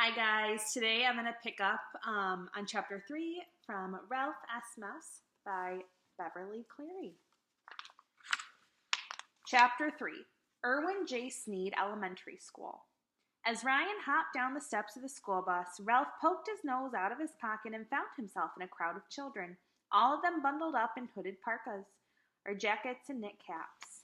Hi guys, today I'm going to pick up on chapter 3 from Ralph S. Mouse by Beverly Cleary. Chapter 3, Irwin J. Sneed Elementary School. As Ryan hopped down the steps of the school bus, Ralph poked his nose out of his pocket and found himself in a crowd of children, all of them bundled up in hooded parkas, or jackets and knit caps.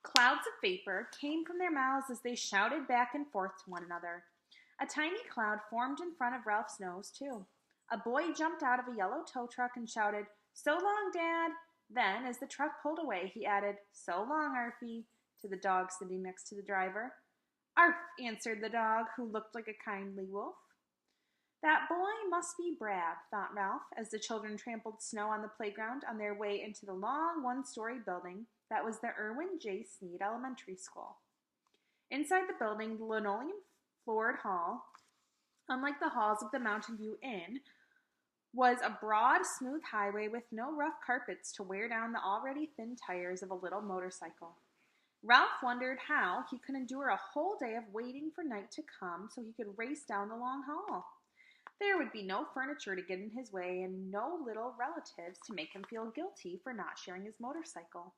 Clouds of vapor came from their mouths as they shouted back and forth to one another. A tiny cloud formed in front of Ralph's nose, too. A boy jumped out of a yellow tow truck and shouted, "So long, Dad!" Then, as the truck pulled away, he added, "So long, Arfie," to the dog sitting next to the driver. "Arf," answered the dog, who looked like a kindly wolf. That boy must be Brad, thought Ralph, as the children trampled snow on the playground on their way into the long one-story building that was the Irwin J. Sneed Elementary School. Inside the building, the linoleum-floored hall, unlike the halls of the Mountain View Inn, was a broad, smooth highway with no rough carpets to wear down the already thin tires of a little motorcycle. Ralph wondered how he could endure a whole day of waiting for night to come so he could race down the long hall. There would be no furniture to get in his way and no little relatives to make him feel guilty for not sharing his motorcycle.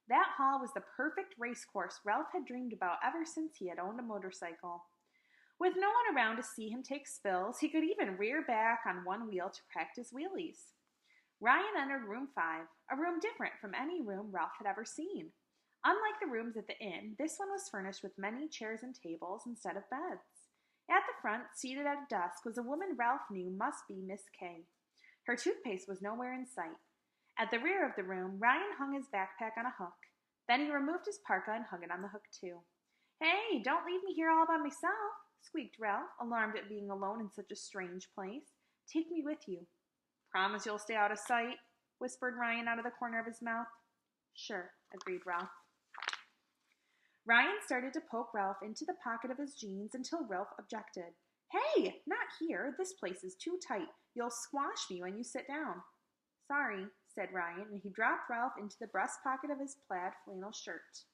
That hall was the perfect race course Ralph had dreamed about ever since he had owned a motorcycle. With no one around to see him take spills, he could even rear back on one wheel to practice wheelies. Ryan entered room 5, a room different from any room Ralph had ever seen. Unlike the rooms at the inn, this one was furnished with many chairs and tables instead of beds. At the front, seated at a desk, was a woman Ralph knew must be Miss Kay. Her toothpaste was nowhere in sight. At the rear of the room, Ryan hung his backpack on a hook. Then he removed his parka and hung it on the hook too. "Hey, don't leave me here all by myself," squeaked Ralph, alarmed at being alone in such a strange place. "Take me with you." "Promise you'll stay out of sight?" whispered Ryan out of the corner of his mouth. "Sure," agreed Ralph. Ryan started to poke Ralph into the pocket of his jeans until Ralph objected. "Hey, not here. This place is too tight. You'll squash me when you sit down." "Sorry," said Ryan, and he dropped Ralph into the breast pocket of his plaid flannel shirt.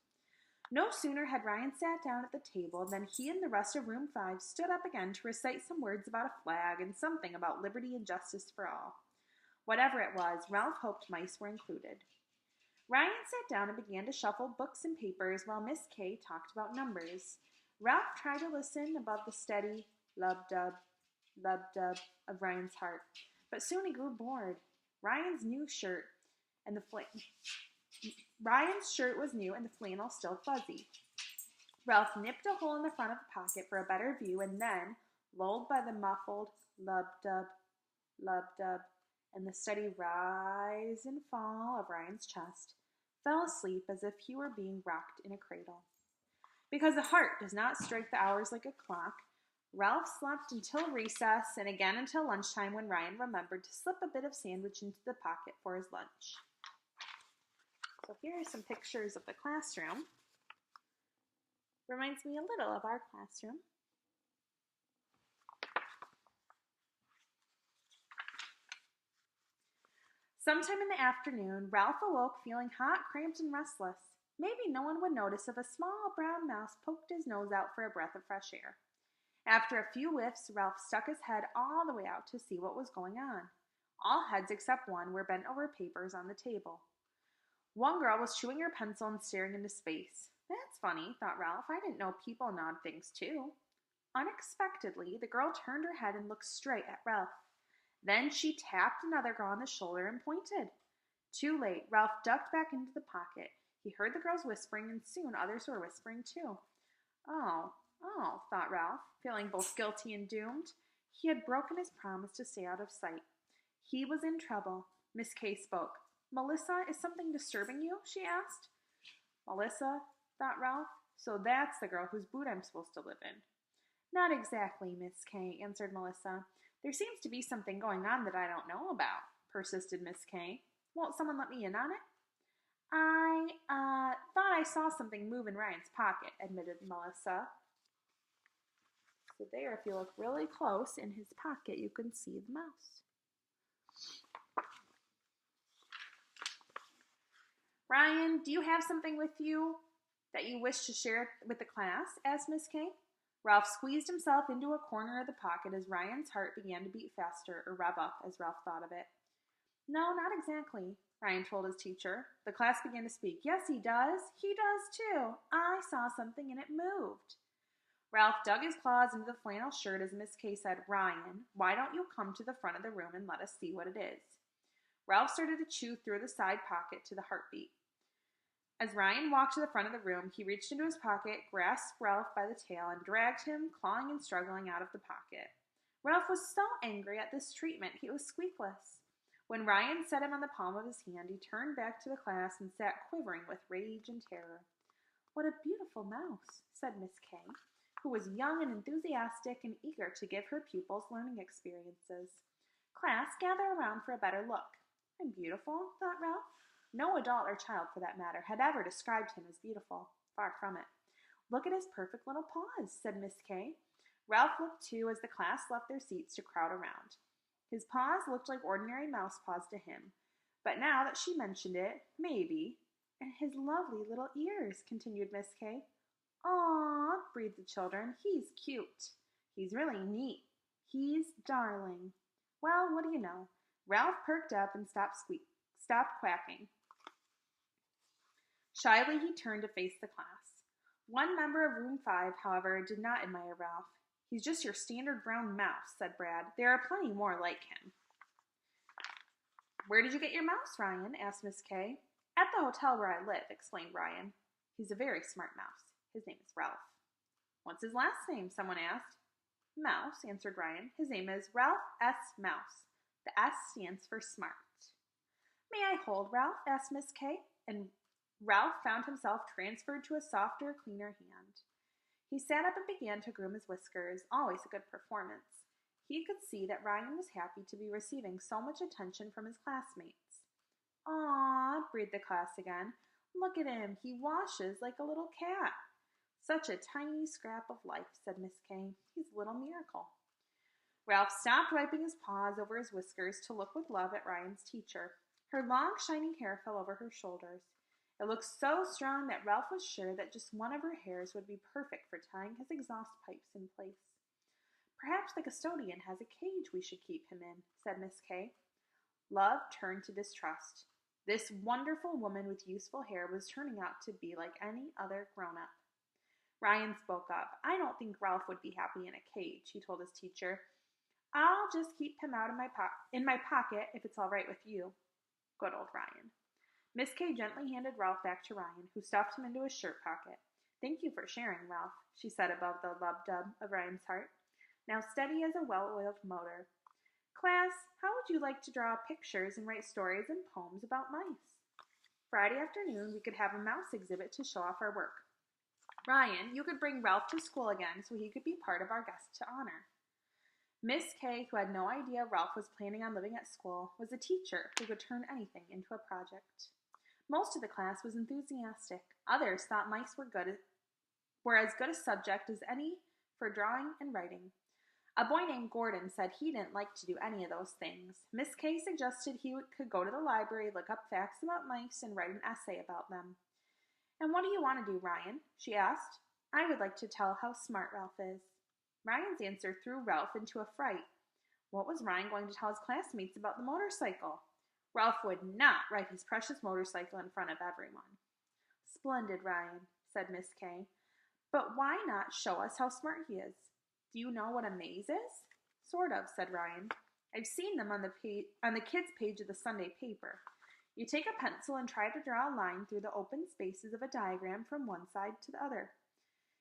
No sooner had Ryan sat down at the table than he and the rest of room 5 stood up again to recite some words about a flag and something about liberty and justice for all. Whatever it was, Ralph hoped mice were included. Ryan sat down and began to shuffle books and papers while Miss Kay talked about numbers. Ralph tried to listen above the steady lub-dub of Ryan's heart, but soon he grew bored. Ryan's shirt was new and the flannel still fuzzy. Ralph nipped a hole in the front of the pocket for a better view and then, lulled by the muffled lub-dub, and the steady rise and fall of Ryan's chest, fell asleep as if he were being rocked in a cradle. Because the heart does not strike the hours like a clock, Ralph slept until recess and again until lunchtime when Ryan remembered to slip a bit of sandwich into the pocket for his lunch. So here are some pictures of the classroom. Reminds me a little of our classroom. Sometime in the afternoon, Ralph awoke feeling hot, cramped, and restless. Maybe no one would notice if a small brown mouse poked his nose out for a breath of fresh air. After a few whiffs, Ralph stuck his head all the way out to see what was going on. All heads except one were bent over papers on the table. One girl was chewing her pencil and staring into space. "That's funny," thought Ralph. "I didn't know people gnawed things too." Unexpectedly, the girl turned her head and looked straight at Ralph. Then she tapped another girl on the shoulder and pointed. Too late, Ralph ducked back into the pocket. He heard the girls whispering, and soon others were whispering too. Oh, thought Ralph, feeling both guilty and doomed. He had broken his promise to stay out of sight. He was in trouble. Miss Kay spoke. "Melissa, is something disturbing you?" she asked. "Melissa," thought Ralph. "So that's the girl whose boot I'm supposed to live in." "Not exactly, Miss Kay," answered Melissa. "There seems to be something going on that I don't know about," persisted Miss Kay. "Won't someone let me in on it?" I thought I saw something move in Ryan's pocket," admitted Melissa. So there, if you look really close in his pocket, you can see the mouse. Ryan, do you have something with you that you wish to share with the class? Asked Miss K. Ralph squeezed himself into a corner of the pocket as Ryan's heart began to beat faster, or rev up, as Ralph thought of it. No, not exactly, Ryan told his teacher. The class began to speak. Yes, he does. He does too. I saw something and it moved. Ralph dug his claws into the flannel shirt as Miss K said, Ryan, why don't you come to the front of the room and let us see what it is? Ralph started to chew through the side pocket to the heartbeat. As Ryan walked to the front of the room, he reached into his pocket, grasped Ralph by the tail, and dragged him, clawing and struggling, out of the pocket. Ralph was so angry at this treatment, he was squeakless. When Ryan set him on the palm of his hand, he turned back to the class and sat quivering with rage and terror. What a beautiful mouse, said Miss K, who was young and enthusiastic and eager to give her pupils learning experiences. Class, gather around for a better look. I'm beautiful, thought Ralph. No adult or child, for that matter, had ever described him as beautiful. Far from it. Look at his perfect little paws, said Miss K. Ralph looked too as the class left their seats to crowd around. His paws looked like ordinary mouse paws to him, but now that she mentioned it, maybe. And his lovely little ears, continued Miss K. Aw, breathed the children. He's cute. He's really neat. He's darling. Well, what do you know? Ralph perked up and stopped quacking. Shyly, he turned to face the class. One member of Room 5, however, did not admire Ralph. He's just your standard brown mouse, said Brad. There are plenty more like him. Where did you get your mouse, Ryan? Asked Miss K. At the hotel where I live, explained Ryan. He's a very smart mouse. His name is Ralph. What's his last name? Someone asked. Mouse, answered Ryan. His name is Ralph S. Mouse. The S stands for smart. May I hold Ralph? Asked Miss K. And Ralph found himself transferred to a softer, cleaner hand. He sat up and began to groom his whiskers, always a good performance. He could see that Ryan was happy to be receiving so much attention from his classmates. Aw, breathed the class again. Look at him. He washes like a little cat. Such a tiny scrap of life, said Miss K. He's a little miracle. Ralph stopped wiping his paws over his whiskers to look with love at Ryan's teacher. Her long, shining hair fell over her shoulders. It looked so strong that Ralph was sure that just one of her hairs would be perfect for tying his exhaust pipes in place. Perhaps the custodian has a cage we should keep him in, said Miss K. Love turned to distrust. This wonderful woman with useful hair was turning out to be like any other grown-up. Ryan spoke up. I don't think Ralph would be happy in a cage, he told his teacher. I'll just keep him out of in my pocket if it's all right with you. Good old Ryan. Miss K gently handed Ralph back to Ryan, who stuffed him into his shirt pocket. Thank you for sharing, Ralph, she said above the lub-dub of Ryan's heart. Now steady as a well-oiled motor. Class, how would you like to draw pictures and write stories and poems about mice? Friday afternoon, we could have a mouse exhibit to show off our work. Ryan, you could bring Ralph to school again so he could be part of our guests to honor. Miss K, who had no idea Ralph was planning on living at school, was a teacher who could turn anything into a project. Most of the class was enthusiastic. Others thought mice were as good a subject as any for drawing and writing. A boy named Gordon said he didn't like to do any of those things. Miss K suggested he could go to the library, look up facts about mice, and write an essay about them. And what do you want to do, Ryan? She asked. I would like to tell how smart Ralph is. Ryan's answer threw Ralph into a fright. What was Ryan going to tell his classmates about the motorcycle? Ralph would not ride his precious motorcycle in front of everyone. Splendid, Ryan, said Miss K. But why not show us how smart he is? Do you know what a maze is? Sort of, said Ryan. I've seen them on the kids' page of the Sunday paper. You take a pencil and try to draw a line through the open spaces of a diagram from one side to the other.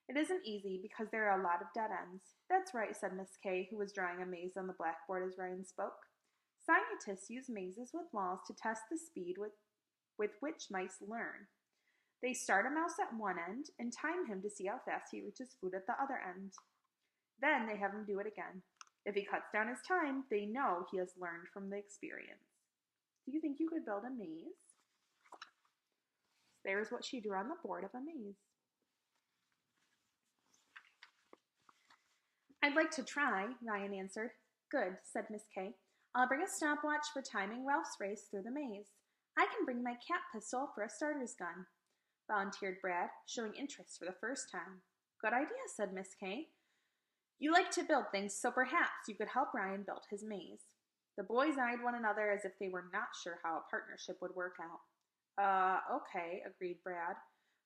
It isn't easy because there are a lot of dead ends. That's right, said Miss K, who was drawing a maze on the blackboard as Ryan spoke. Scientists use mazes with walls to test the speed with which mice learn. They start a mouse at one end and time him to see how fast he reaches food at the other end. Then they have him do it again. If he cuts down his time, they know he has learned from the experience. Do you think you could build a maze? There's what she drew on the board of a maze. I'd like to try, Ryan answered. Good, said Miss K. I'll bring a stopwatch for timing Ralph's race through the maze. I can bring my cat pistol for a starter's gun, volunteered Brad, showing interest for the first time. Good idea, said Miss Kay. You like to build things, so perhaps you could help Ryan build his maze. The boys eyed one another as if they were not sure how a partnership would work out. Okay, agreed Brad.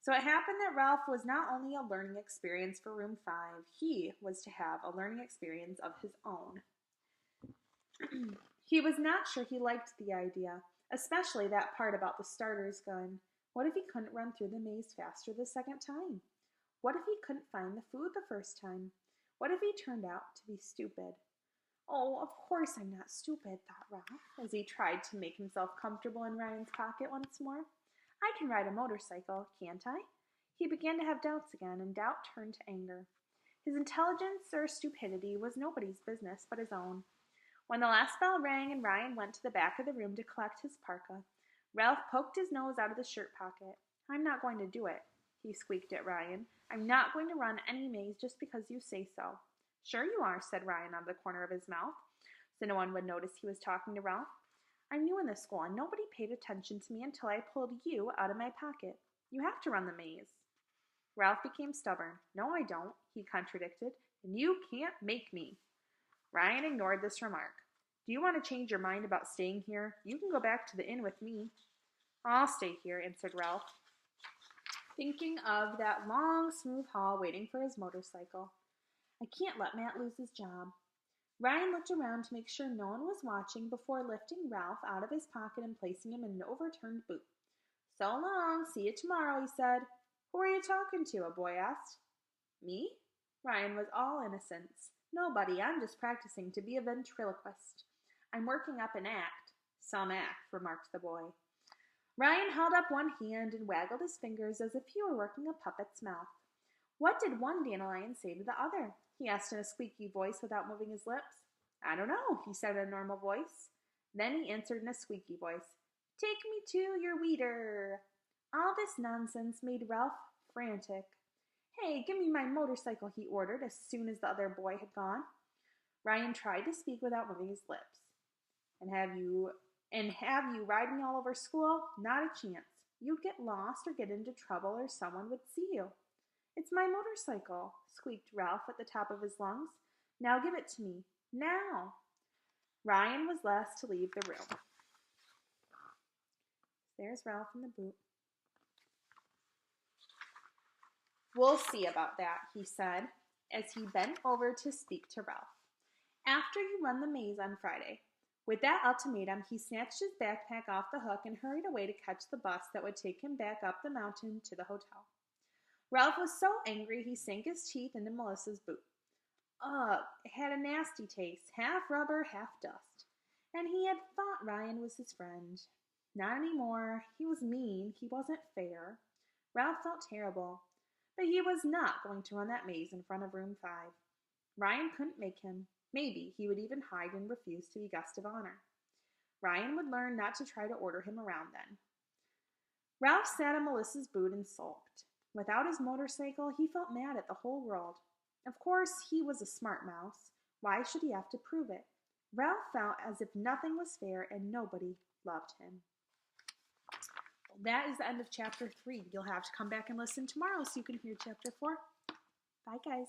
So it happened that Ralph was not only a learning experience for room 5, he was to have a learning experience of his own. He was not sure he liked the idea, especially that part about the starter's gun. What if he couldn't run through the maze faster the second time? What if he couldn't find the food the first time? What if he turned out to be stupid? Oh, of course I'm not stupid, thought Ralph, as he tried to make himself comfortable in Ryan's pocket once more. I can ride a motorcycle, can't I? He began to have doubts again, and doubt turned to anger. His intelligence or stupidity was nobody's business but his own. When the last bell rang and Ryan went to the back of the room to collect his parka, Ralph poked his nose out of the shirt pocket. I'm not going to do it, he squeaked at Ryan. I'm not going to run any maze just because you say so. Sure you are, said Ryan out of the corner of his mouth, so no one would notice he was talking to Ralph. I'm new in this school, and nobody paid attention to me until I pulled you out of my pocket. You have to run the maze. Ralph became stubborn. No, I don't, he contradicted, and you can't make me. Ryan ignored this remark. Do you want to change your mind about staying here? You can go back to the inn with me. I'll stay here, answered Ralph, thinking of that long, smooth hall waiting for his motorcycle. I can't let Matt lose his job. Ryan looked around to make sure no one was watching before lifting Ralph out of his pocket and placing him in an overturned boot. So long, see you tomorrow, he said. Who are you talking to? A boy asked. Me? Ryan was all innocence. Nobody, I'm just practicing to be a ventriloquist. I'm working up an act. Some act, remarked the boy. Ryan held up one hand and waggled his fingers as if he were working a puppet's mouth. What did one dandelion say to the other? He asked in a squeaky voice without moving his lips. I don't know, he said in a normal voice. Then he answered in a squeaky voice. Take me to your weeder. All this nonsense made Ralph frantic. Hey, give me my motorcycle, he ordered as soon as the other boy had gone. Ryan tried to speak without moving his lips. And have you riding all over school? Not a chance. You'd get lost or get into trouble or someone would see you. It's my motorcycle, squeaked Ralph at the top of his lungs. Now give it to me. Now. Ryan was last to leave the room. There's Ralph in the boot. We'll see about that, he said, as he bent over to speak to Ralph. After you run the maze on Friday. With that ultimatum, he snatched his backpack off the hook and hurried away to catch the bus that would take him back up the mountain to the hotel. Ralph was so angry he sank his teeth into Melissa's boot. Ugh, it had a nasty taste, half rubber, half dust. And he had thought Ryan was his friend. Not anymore. He was mean. He wasn't fair. Ralph felt terrible. But he was not going to run that maze in front of room 5. Ryan couldn't make him. Maybe he would even hide and refuse to be guest of honor. Ryan would learn not to try to order him around then. Ralph sat in Melissa's boot and sulked. Without his motorcycle, he felt mad at the whole world. Of course, he was a smart mouse. Why should he have to prove it? Ralph felt as if nothing was fair and nobody loved him. Well, that is the end of chapter 3. You'll have to come back and listen tomorrow so you can hear chapter 4. Bye, guys.